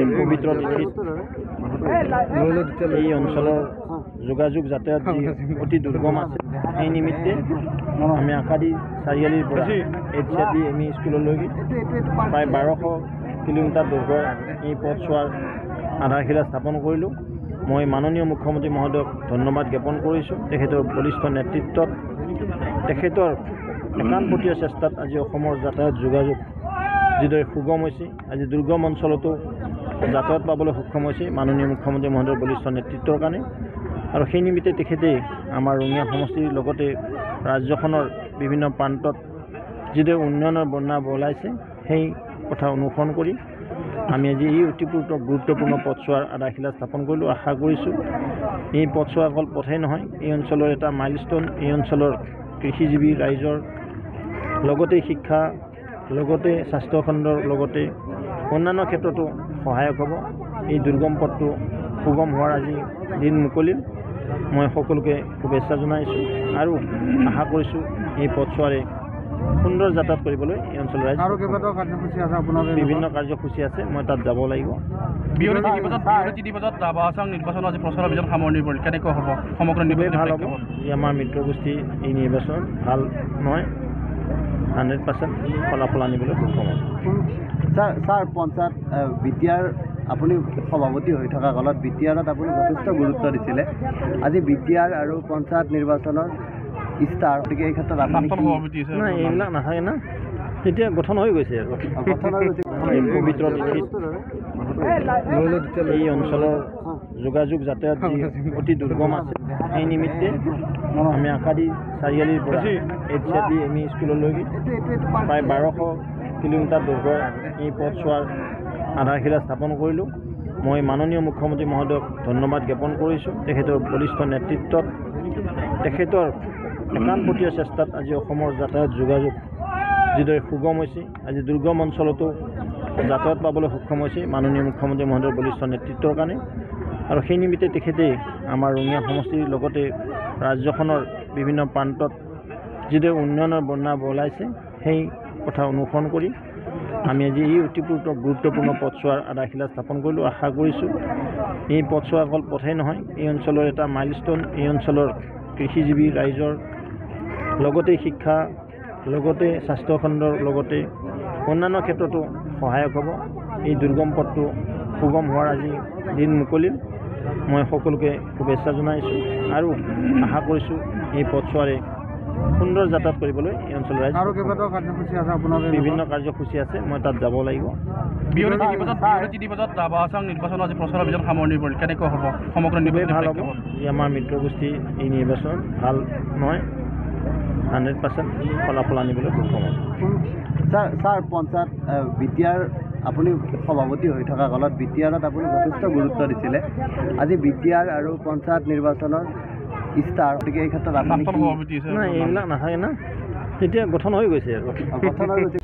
এই পবিত্ৰ তিথিত এই অঞ্চলৰ যোগাযোগ যাতায়াত যি অতি দুৰ্গম আছে সেই নিমিত্তে আমি আকাদি চাৰিআলিৰ পৰা HCD ME স্কুললৈকে প্ৰায় 1200 কিলোমিটাৰ দৈৰ্ঘ্যৰ এই পথছোৱাৰ আধাৰশিলা স্থাপন কৰিলোঁ। মই মাননীয় মুখ্যমন্ত্ৰী মহোদয়ক ধন্যবাদ জ্ঞাপন কৰিছোঁ। তেখেতৰ বলিষ্ঠ নেতৃত্বত তেখেতৰ একানপতীয়া চেষ্টাত আজি অসমৰ যাতায়াত যোগাযোগ যিদৰে সুগম হৈছে, আজি দুৰ্গম অঞ্চলতো যাতায়াত পাবলৈ সক্ষম হৈছে মাননীয় মুখ্যমন্ত্ৰী মহোদয়ৰ বলিষ্ঠ নেতৃত্বৰ কাৰণে। আৰু সেই নিমিত্তে তেখেতে আমাৰ ৰঙিয়া সমষ্টিৰ লগতে ৰাজ্যখনৰ বিভিন্ন প্ৰান্তত যিদৰে উন্নয়নৰ বন্যা বলাইছে সেই কথা অনুসৰণ কৰি আমি আজি এই অতি গুৰুত্বপূৰ্ণ পথছোৱাৰ আধাৰশিলা স্থাপন কৰিলোঁ। আশা কৰিছোঁ এই পথছোৱা অকল পথেই নহয়, এই অঞ্চলৰ এটা মাইলষ্টন, এই অঞ্চলৰ কৃষিজীৱী ৰাইজৰ লগতে শিক্ষা, লগতে স্বাস্থ্যখণ্ডৰ লগতে অন্যান্য ক্ষেত্ৰতো সহায়ক হ'ব। এই দুৰ্গম পথটো সুগম হোৱাৰ আজি দিন মুকলিল। মই সকলোকে শুভেচ্ছা জনাইছোঁ আৰু আশা কৰিছোঁ এই পথছোৱাৰে সুন্দৰ যাতায়াত কৰিবলৈ এই অঞ্চলৰ ৰাইজ। আৰু কেইবাটাও কাৰ্যসূচী আছে আপোনাৰ? বিভিন্ন কাৰ্যসূচী আছে, মই তাত যাব লাগিব। বিয়লি 3 বজাত দাবাচাং নিৰ্বাচন আজি প্ৰচাৰ অভিযান সামৰণি পৰিল, কেনেকৈ হ'ব সমগ্ৰ নিৰ্বাচন? ভাল হ'ব। ই আমাৰ মিত্ৰগোষ্ঠী এই নিৰ্বাচন ভাল নহয়, 100% ফলাফল আনিবলৈ সক্ষম হ'ব। ছাৰ পঞ্চায়ত বিটিআৰ আপুনি সভাপতি হৈ থকা কালত বিটিআৰত আপুনি যথেষ্ট গুৰুত্ব দিছিলে। আজি বিটিআৰ আৰু পঞ্চায়ত নিৰ্বাচনৰ ইস্তাৰ, গতিকে এই ক্ষেত্ৰত আপুনি নাই এইবিলাক নাথাকে না, তেতিয়া গঠন হৈ গৈছে আৰু গঠন হৈ গৈছে। এই পবিত্ৰ তিথিত এই অঞ্চলৰ যোগাযোগ যাতায়াত যি অতি দুৰ্গম আছে সেই নিমিত্তে আমি আকাদি চাৰিআলিৰ পৰা HCD ME স্কুললৈকে প্ৰায় 1200 কিলোমিটাৰ দৈৰ্ঘ্যৰ এই পথছোৱাৰ আধাৰশিলা স্থাপন কৰিলোঁ। মই মাননীয় মুখ্যমন্ত্ৰী মহোদয়ক ধন্যবাদ জ্ঞাপন কৰিছোঁ। তেখেতৰ বলিষ্ঠ নেতৃত্বত তেখেতৰ একানপতীয়া চেষ্টাত আজি অসমৰ যাতায়াত যোগাযোগ যিদৰে সুগম হৈছে, আজি দুৰ্গম অঞ্চলতো যাতায়াত পাবলৈ সক্ষম হৈছে মাননীয় মুখ্যমন্ত্ৰী মহোদয়ৰ বলিষ্ঠ নেতৃত্বৰ কাৰণে। আৰু সেই নিমিত্তে তেখেতে আমাৰ ৰঙিয়া সমষ্টিৰ লগতে ৰাজ্যখনৰ বিভিন্ন প্ৰান্তত যিদৰে উন্নয়নৰ বন্যা বলাইছে সেই কথা অনুসৰণ কৰি আমি আজি এই অতি গুৰুত্বপূৰ্ণ পথছোৱাৰ আধাৰশিলা স্থাপন কৰিলোঁ। আশা কৰিছোঁ এই পথছোৱা অকল পথেই নহয়, এই অঞ্চলৰ এটা মাইলষ্টন, এই অঞ্চলৰ কৃষিজীৱী ৰাইজৰ লগতে শিক্ষা, লগতে স্বাস্থ্যখণ্ডৰ লগতে অন্যান্য ক্ষেত্ৰতো সহায়ক হ'ব। এই দুৰ্গম পথটো সুগম হোৱাৰ আজি দিন মুকলিল। মই সকলোকে শুভেচ্ছা জনাইছোঁ আৰু আশা কৰিছোঁ এই পথছোৱাৰে সুন্দৰ যাতায়াত কৰিবলৈ এই অঞ্চলৰ ৰাইজ। আৰু কেইবাটাও কাৰ্যসূচী আছে আপোনাৰ? বিভিন্ন কাৰ্যসূচী আছে, মই তাত যাব লাগিব। বিয়লি 3 বজাত দাবাচাং নিৰ্বাচন আজি প্ৰচাৰ অভিযান সামৰণি পৰিল, কেনেকৈ হ'ব সমগ্ৰ নিৰ্বাচন? ভাল হ'ব। ই আমাৰ মিত্ৰগোষ্ঠী এই নিৰ্বাচন ভাল নহয়, 100% ফলাফল আনিবলৈ সক্ষম হ'ব। ছাৰ পঞ্চায়ত বিটিআৰ আপুনি সভাপতি হৈ থকা কালত বিটিআৰত আপুনি যথেষ্ট গুৰুত্ব দিছিলে। আজি বিটিআৰ আৰু পঞ্চায়ত নিৰ্বাচনৰ ইস্তাৰ, গতিকে এই ক্ষেত্ৰত আপুনি নাই এইবিলাক নাথাকে না, তেতিয়া গঠন হৈ গৈছে আৰু গঠন হৈ গৈছে।